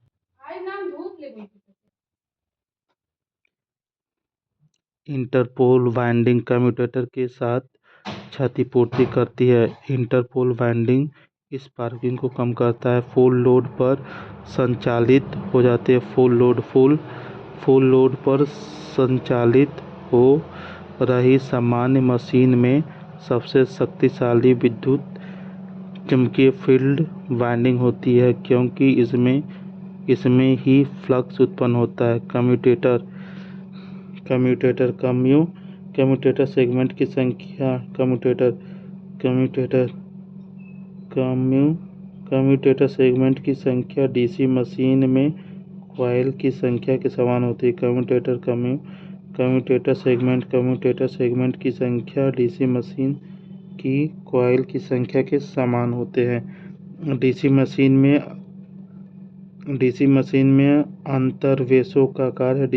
S1: इंटरपोल वाइंडिंग कम्यूटेटर के साथ क्षतिपूर्ति करती है। इंटरपोल वाइंडिंग स्पार्किंग को कम करता है। फुल लोड पर संचालित हो जाती है। फुल लोड पर संचालित हो रही सामान्य मशीन में सबसे शक्तिशाली विद्युत चुम्बकीय फील्ड वाइंडिंग होती है क्योंकि इसमें ही फ्लक्स उत्पन्न होता है। कम्यूटेटर सेगमेंट की संख्या कम्यूटेटर सेगमेंट की संख्या डीसी मशीन में कॉइल की संख्या के समान होती है। कम्यूटेटर सेगमेंट की संख्या डीसी मशीन की कॉइल की संख्या के समान होते हैं। डीसी मशीन में अंतर्वेशों का कार्य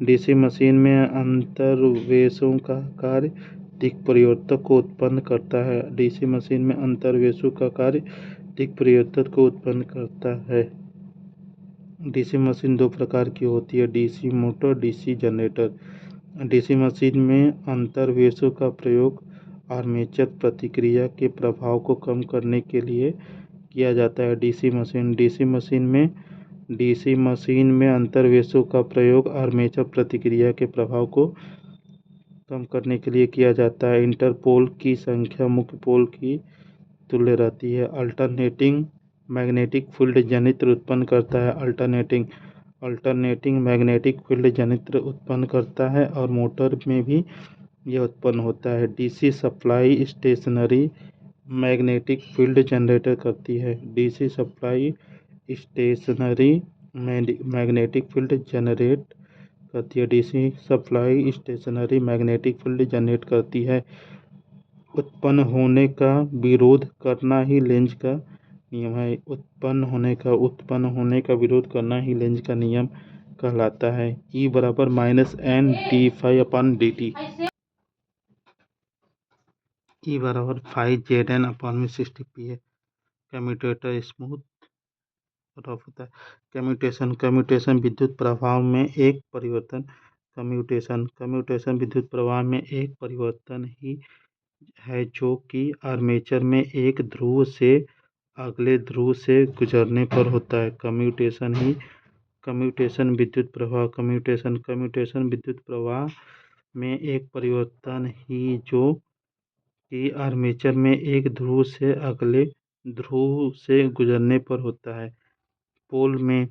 S1: डीसी मशीन में अंतर्वेशों का कार्य दिक् परिवर्तक को उत्पन्न करता है। डीसी मशीन में अंतर्वेशों का कार्य दिक् परिवर्तक को उत्पन्न करता है। डीसी मशीन दो प्रकार की होती है। DC motor DC generator. DC machine में अंतर्वेशों का प्रयोग आर्मेचर प्रतिक्रिया के प्रभाव को कम करने के लिए किया जाता है। डीसी मशीन में अंतर्वेशों का प्रयोग आर्मेचर प्रतिक्रिया के प्रभाव को कम करने के लिए किया जाता है। इंटरपोल की संख्या मुख्य पोल की तुल्य रहती है। अल्टरनेटिंग मैग्नेटिक फील्ड जनित्र उत्पन्न करता है। अल्टरनेटिंग मैग्नेटिक फील्ड जनित्र उत्पन्न करता है और मोटर में भी यह उत्पन्न होता है। DC supply stationary magnetic field generator करती है। DC supply stationary magnetic field generate करती है। DC supply stationary magnetic field generate करती है। उत्पन्न होने का विरोध करना ही लेंज का नियम है। उत्पन्न होने का विरोध करना ही लेंज का नियम कहलाता है। E बराबर -N d∅dt। E बराबर 5Zn/60p है। कम्यूटेटर स्मूथ रफ होता है। कम्यूटेशन विद्युत प्रवाह में एक परिवर्तन। कम्यूटेशन विद्युत प्रवाह में एक परिवर्तन ही है जो कि आर्मेचर में एक ध्रुव से अगले ध्रुव से गुजरने पर होता है। कम्यूटेशन ही कम्यूटेशन विद्युत प्रवाह। कम्यूटेशन विद्युत प्रवाह में एक परिवर्तन ही जो कि आर्मेचर में एक ध्रुव से अगले ध्रुव से गुजरने पर होता है। पोल में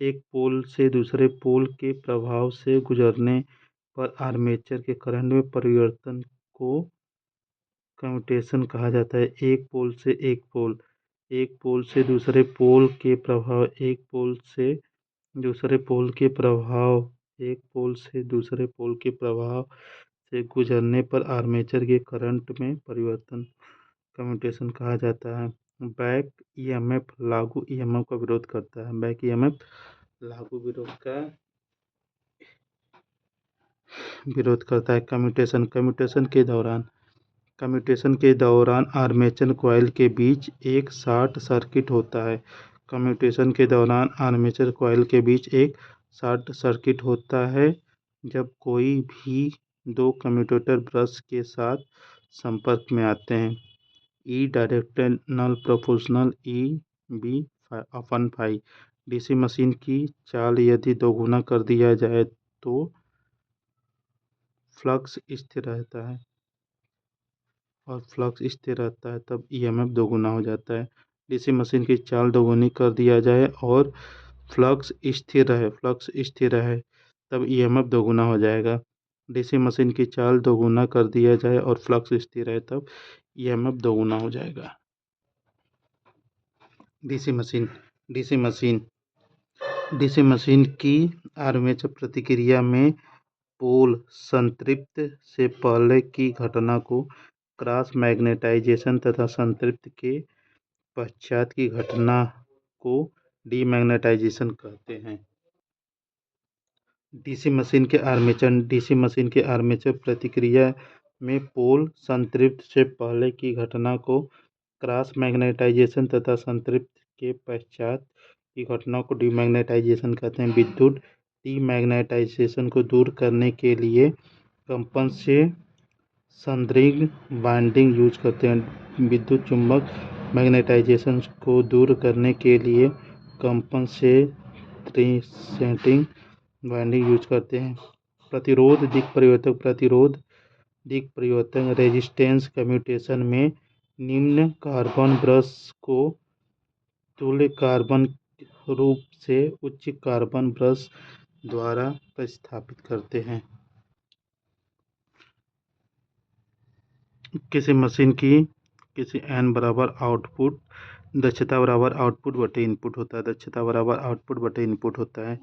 S1: एक पोल से दूसरे पोल के प्रभाव से गुजरने पर आर्मेचर के करंट में परिवर्तन को कम्यूटेशन कहा जाता है। एक पोल से दूसरे पोल के प्रभाव से गुजरने पर आर्मेचर के करंट में परिवर्तन कम्यूटेशन कहा जाता है। बैक ईएमएफ लागू ईएमएफ का विरोध करता है। बैक ईएमएफ लागू विरोध करता है। कम्यूटेशन के दौरान आर्मेचर कॉइल के बीच एक शॉर्ट सर्किट होता है। कम्यूटेशन के दौरान आर्मेचर कॉइल के बीच एक शॉर्ट सर्किट होता है जब कोई भी दो कम्यूटेटर ब्रश के साथ संपर्क में आते हैं। E directional proportional E/V/φ। DC machine की चाल यदि दोगुना कर दिया जाए तो फ्लक्स स्थिर रहता है तब ईएमएफ दोगुना हो जाता है। डीसी मशीन की चाल दोगुनी कर दिया जाए और फ्लक्स स्थिर रहे तब ईएमएफ दोगुना हो जाएगा। डीसी मशीन की चाल दोगुना कर दिया जाए और फ्लक्स स्थिर रहे तब ईएमएफ दोगुना हो जाएगा। डीसी मशीन की आर्मेचर प्रतिक्रिया में पोल संतृप्ति से पहले की घटना को क्रॉस मैग्नेटाइजेशन तथा संतृप्ति के पश्चात की घटना को डीमैग्नेटाइजेशन कहते हैं। डीसी मशीन के आर्मेचर प्रतिक्रिया में पोल संतृप्ति से पहले की घटना को क्रॉस मैग्नेटाइजेशन तथा संतृप्ति के पश्चात की घटना को डीमैग्नेटाइजेशन कहते हैं। विद्युत डीमैग्नेटाइजेशन को दूर करने के लिए कंपन से संदिग्ध वाइंडिंग यूज करते हैं। विद्युत चुंबक मैग्नेटाइजेशन को दूर करने के लिए कंपन से संदिग्ध वाइंडिंग यूज करते हैं। प्रतिरोध दिक् परिवर्तक रेजिस्टेंस कम्यूटेशन में निम्न कार्बन ब्रश को तुल्य कार्बन रूप से उच्च कार्बन ब्रश द्वारा प्रतिस्थापित करते हैं। किसी मशीन की N बराबर आउटपुट दक्षता बराबर आउटपुट बटे इनपुट होता है। दक्षता बराबर आउटपुट बटे इनपुट होता है।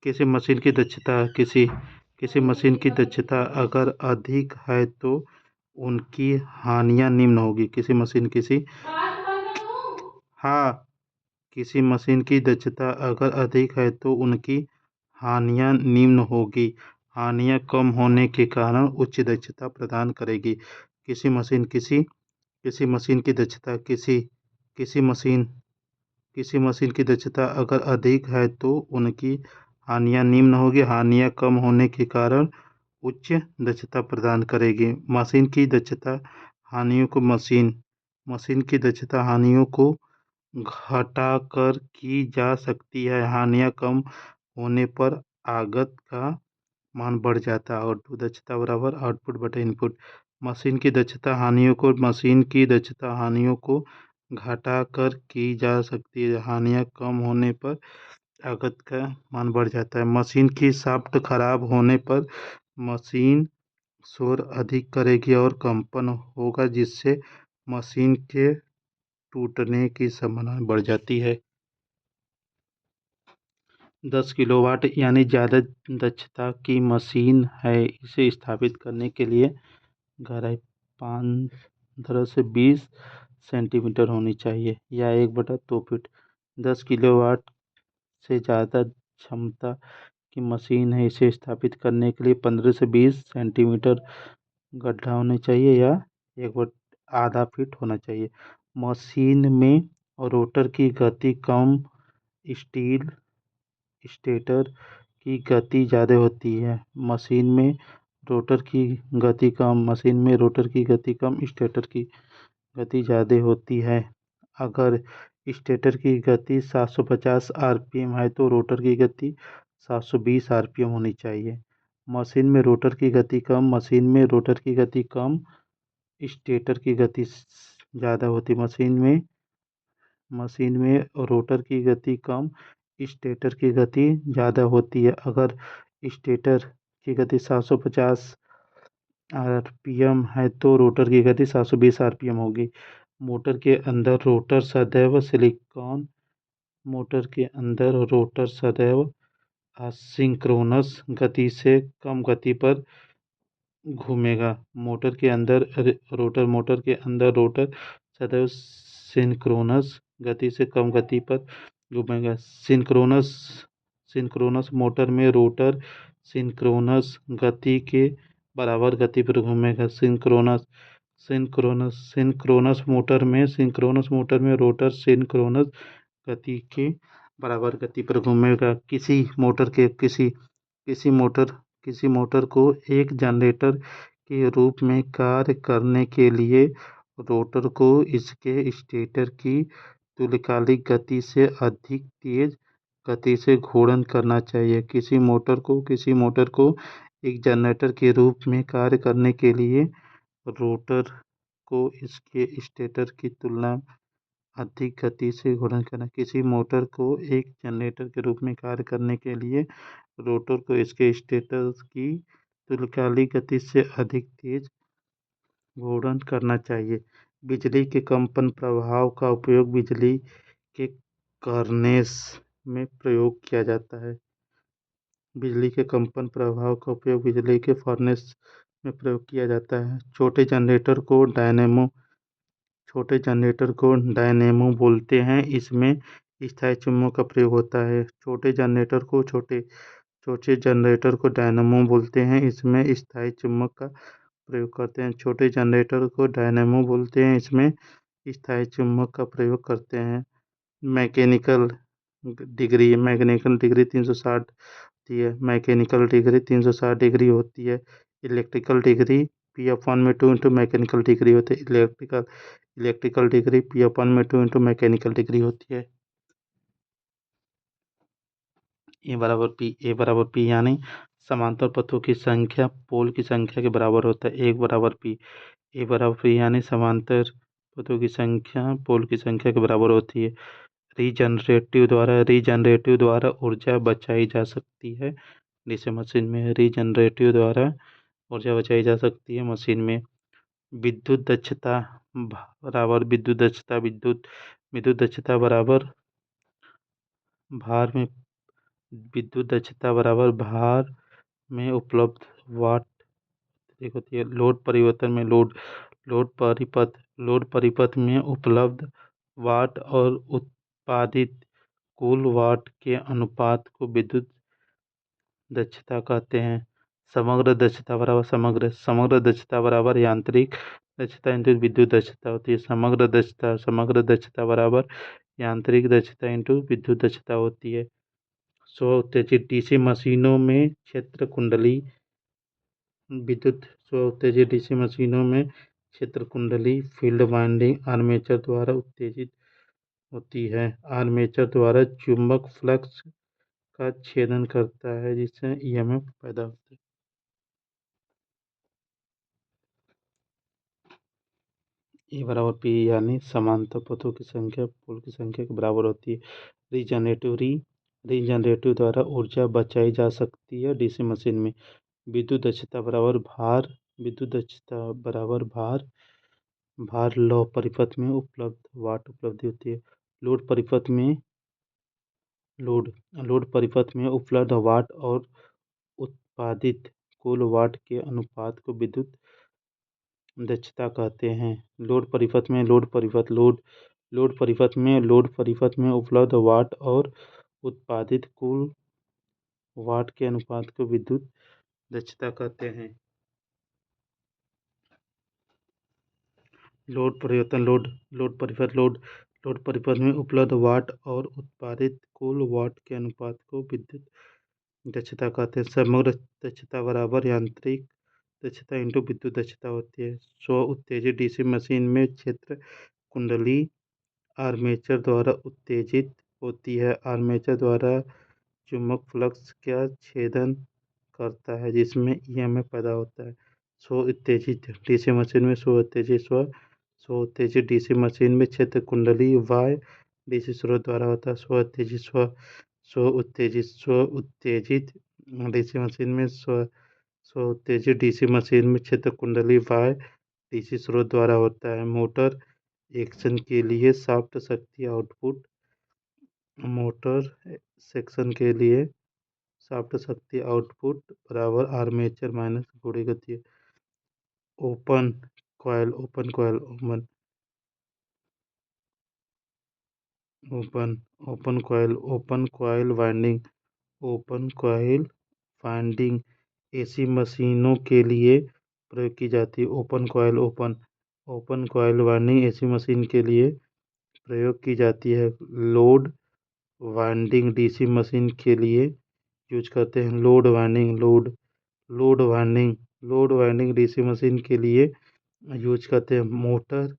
S1: किसी मशीन की दक्षता अगर अधिक है तो उनकी हानियां निम्न होगी। किसी मशीन की दक्षता अगर अधिक है तो उनकी हानियां निम्न होगी। हानियां कम होने के कारण उच्च दक्षता प्रदान करेगी। किसी मशीन की दक्षता किसी मशीन की दक्षता अगर अधिक है तो उनकी हानियां निम्न होगी। हानियां कम होने के कारण उच्च दक्षता प्रदान करेगी। मशीन की दक्षता हानियों को घटाकर की जा सकती है। हानियां कम होने पर आगत का मान बढ़ जाता है। और दक्षता बराबर आउटपुट बटे इनपुट। मशीन की दक्षता हानियों को घटाकर की जा सकती है। हानियां कम होने पर आगत का मान बढ़ जाता है। मशीन की शाफ्ट खराब होने पर मशीन शोर अधिक करेगी और कंपन होगा जिससे मशीन के टूटने की संभावना बढ़ जाती है। 10 किलोवाट यानी ज़्यादा दक्षता की मशीन है, इसे स्थापित करने के लिए गहराई 15 से 20 सेंटीमीटर होनी चाहिए या 1/2 फीट। 10 किलोवाट से ज़्यादा क्षमता की मशीन है, इसे स्थापित करने के लिए 15 से 20 सेंटीमीटर गड्ढा होना चाहिए या 1/2 फीट होना चाहिए। मशीन में रोटर की गति कम, स्टेटर की गति ज़्यादा होती है। मशीन में रोटर की गति कम, स्टेटर की गति ज़्यादा होती है। अगर स्टेटर की गति 750 आरपीएम है तो रोटर की गति 720 आरपीएम होनी चाहिए। मशीन में रोटर की गति कम, मशीन में रोटर की गति कम, स्टेटर की गति ज़्यादा होती। मशीन में रोटर की गति कम, स्टेटर की गति ज़्यादा होती है। अगर स्टेटर की गति 750 आरपीएम है तो रोटर की गति 720 आरपीएम होगी। मोटर के अंदर रोटर सदैव सिलिकॉन मोटर के अंदर रोटर सदैव असिंक्रोनस गति से कम गति पर घूमेगा। मोटर के अंदर रोटर सदैव सिंक्रोनस गति से कम गति पर घूमेगा। सिंक्रोनस मोटर में रोटर सिंक्रोनस गति के बराबर गति पर घूमेगा। सिंक्रोनस मोटर में रोटर सिंक्रोनस गति के बराबर गति पर घूमेगा। किसी मोटर को एक जनरेटर के रूप में कार्य करने के लिए रोटर को इसके स्टेटर की तुल्यकालिक गति से अधिक तेज गति से घूर्णन करना चाहिए। किसी मोटर को एक जनरेटर के रूप में कार्य करने के लिए रोटर को इसके स्टेटर की तुलना अधिक गति से घूर्णन करना। किसी मोटर को एक जनरेटर के रूप में कार्य करने के लिए रोटर को इसके स्टेटर की तुल्यकालिक गति से अधिक तेज घूर्णन करना चाहिए। बिजली के कंपन प्रभाव का उपयोग बिजली के फर्नेस में प्रयोग किया जाता है। बिजली के कंपन प्रभाव का उपयोग बिजली के फर्नेस में प्रयोग किया जाता है। छोटे जनरेटर को डायनेमो बोलते हैं। इसमें स्थायी चुंबक का प्रयोग होता है। छोटे जनरेटर को डायनेमो बोलते हैं। इसमें स्थायी चुंबक का प्रयोग करते हैं। छोटे जनरेटर को डायनेमो बोलते हैं। इसमें स्थायी चुंबक का प्रयोग करते हैं। मैकेनिकल डिग्री 360 होती है। मैकेनिकल डिग्री 360 डिग्री होती है। Electrical degree P/2 into mechanical degree होती है। Electrical degree P/2 into mechanical degree होती है। A/P यानी समांतर पथों की संख्या पोल की संख्या के बराबर होता है। A/P यानी समांतर पथों की संख्या पोल की संख्या के बराबर होती है। रीजनरेटिव द्वारा ऊर्जा बचाई जा सकती है। डीसी मशीन में रीजनरेटिव द्वारा ऊर्जा बचाई जा सकती है। मशीन में विद्युत दक्षता बराबर विद्युत दक्षता बराबर भार में उपलब्ध वाट होती है। लोड परिपथ में उपलब्ध वाट और उत्पादित कुल वाट के अनुपात को विद्युत दक्षता कहते हैं। समग्र दक्षता बराबर यांत्रिक दक्षता इंटू विद्युत दक्षता होती है। समग्र दक्षता बराबर यांत्रिक दक्षता इंटू विद्युत दक्षता होती है। स्व उत्तेजित डीसी मशीनों में क्षेत्र कुंडली फील्ड वाइंडिंग आर्मेचर द्वारा उत्तेजित होती है। आर्मेचर द्वारा चुंबक फ्लक्स का छेदन करता है जिससे ईएमएफ पैदा होता है। A/P यानी समांतर पथों की संख्या पोल की संख्या के बराबर होती है। रीजनरेटिव द्वारा ऊर्जा बचाई जा सकती है। डीसी मशीन में विद्युत दक्षता बराबर भार लौ परिपथ में उपलब्ध वाट उपलब्धि होती है। लोड परिपथ में उपलब्ध वाट और उत्पादित कुल वाट के अनुपात को विद्युत दक्षता कहते हैं। लोड परिपथ में उपलब्ध वाट और उत्पादित कुल वाट के अनुपात को विद्युत दक्षता कहते हैं। लोड परिपथ में उपलब्ध वाट और उत्पादित कुल वाट के अनुपात को विद्युत दक्षता कहते हैं। समग्र दक्षता बराबर यांत्रिक दक्षता इंटू विद्युत दक्षता होती है। स्व उत्तेजित डीसी मशीन में क्षेत्र कुंडली आर्मेचर द्वारा उत्तेजित होती है। आर्मेचर द्वारा चुंबक फ्लक्स का छेदन करता है जिसमें ईएमएफ पैदा होता है। स्व उत्तेजित डीसी मशीन में स्व उत्तेजित डीसी मशीन में क्षेत्र कुंडली वाय डीसी स्रोत द्वारा होता है। स्व उत्तेजित डीसी मशीन में स्व उत्तेजित डीसी मशीन में क्षेत्र कुंडली वाय डीसी स्रोत द्वारा होता है। मोटर एक्शन के लिए शाफ्ट शक्ति आउटपुट मोटर सेक्शन के लिए शाफ्ट शक्ति आउटपुट बराबर आर्मेचर माइनस घूर्णी गति। Open coil open coil winding AC मशीनों के लिए प्रयोग की जाती है। Open coil winding AC machine के लिए प्रयोग की जाती है। लोड वाइंडिंग डीसी मशीन के लिए यूज करते हैं। लोड वाइंडिंग डीसी मशीन के लिए यूज करते हैं। मोटर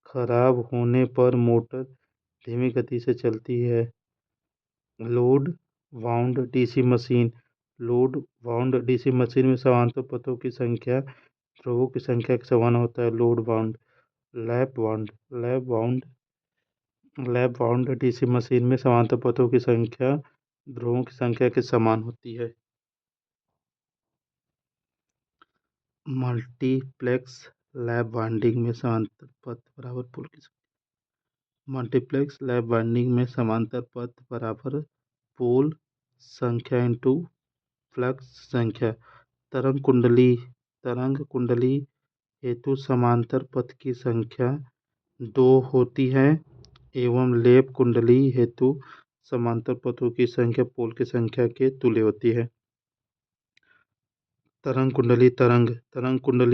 S1: खराब होने पर मोटर धीमी गति से चलती है। लोड वाउंड डीसी मशीन में समांतर पथों की संख्या ध्रुवों की संख्या के समान होता है। लैप वाउंड डीसी मशीन में समांतर पथों की संख्या ध्रुवों की संख्या के समान होती है। मल्टीप्लेक्स लैप वाइंडिंग में समांतर पथ बराबर पोल की संख्या। मल्टीप्लेक्स लैप वाइंडिंग में समांतर पथ बराबर पोल संख्या इंटू फ्लक्स संख्या। तरंग कुंडली हेतु समांतर पथ की संख्या 2 होती है एवं लेप कुंडली हेतु समांतर पथों की संख्या पोल की संख्या के तुल्य होती है। तरंग कुंडली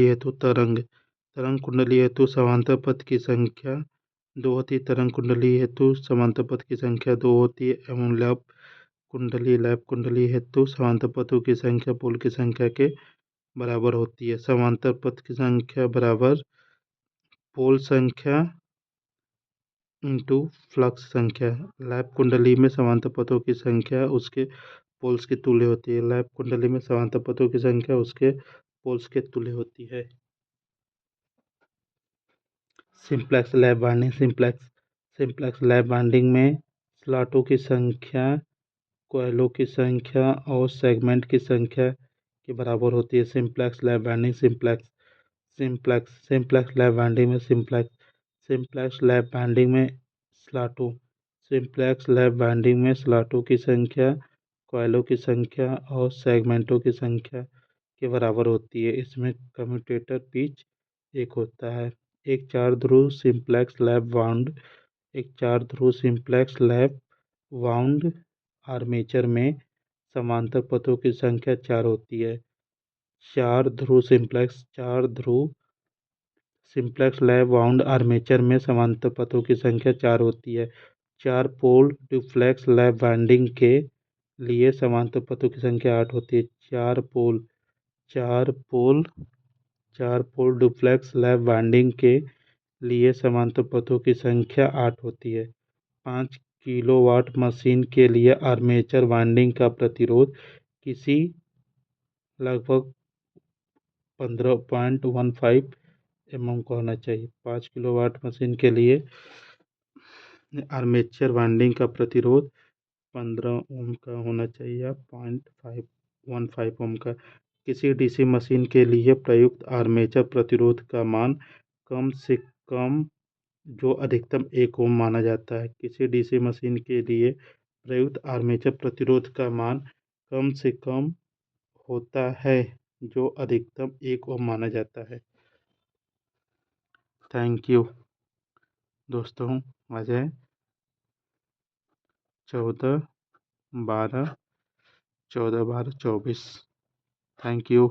S1: हेतु समांतर पथ की संख्या 2 होती है। तरंग कुंडली हेतु समांतर पथ की संख्या 2 होती है एवं लैप कुंडली हेतु समांतर पथों की संख्या पोल की संख्या के बराबर होती है। समांतर पथ की संख्या बराबर पोल संख्या इंटू फ्लक्स संख्या। लैप कुंडली में समांतर पथों की संख्या उसके पोल्स के तुल्य होती है। लैप कुंडली में समांतर पथों की संख्या उसके पोल्स के तुल्य होती है। सिंप्लेक्स लैप वाइंडिंग में स्लॉटों की संख्या कॉइलों की संख्या और सेगमेंट की संख्या के बराबर होती है। सिंप्लेक्स लैप वाइंडिंग में स्लॉटों की संख्या कॉइलों की संख्या और सेगमेंटों की संख्या के बराबर होती है। इसमें कम्यूटेटर पिच एक होता है। एक चार ध्रुव सिंप्लेक्स लैप वाउंड आर्मेचर में समांतर पथों की संख्या 4 होती है। चार ध्रुव सिंप्लेक्स लैप वाउंड आर्मेचर में समांतर पथों की संख्या 4 होती है। 4 पोल डुप्लेक्स लैप वाइंडिंग के लिए समांतर पथों की संख्या 8 होती है। चार पोल डुप्लेक्स लैप वाइंडिंग के लिए समांतर पथों की संख्या 8 होती है। 5 किलोवाट मशीन के लिए आर्मेचर वाइंडिंग का प्रतिरोध किसी लगभग 15.15 mm का होना चाहिए। 5 किलोवाट मशीन के लिए आर्मेचर वाइंडिंग का प्रतिरोध 15 ओम का होना चाहिए या 0.515 ओम का। किसी डीसी मशीन के लिए प्रयुक्त आर्मेचर प्रतिरोध का मान कम से कम जो अधिकतम 1 ओम माना जाता है। किसी डीसी मशीन के लिए प्रयुक्त आर्मेचर प्रतिरोध का मान कम से कम होता है जो अधिकतम 1 ओम माना जाता है। थैंक यू दोस्तों। आज है 14/12/24। Thank you.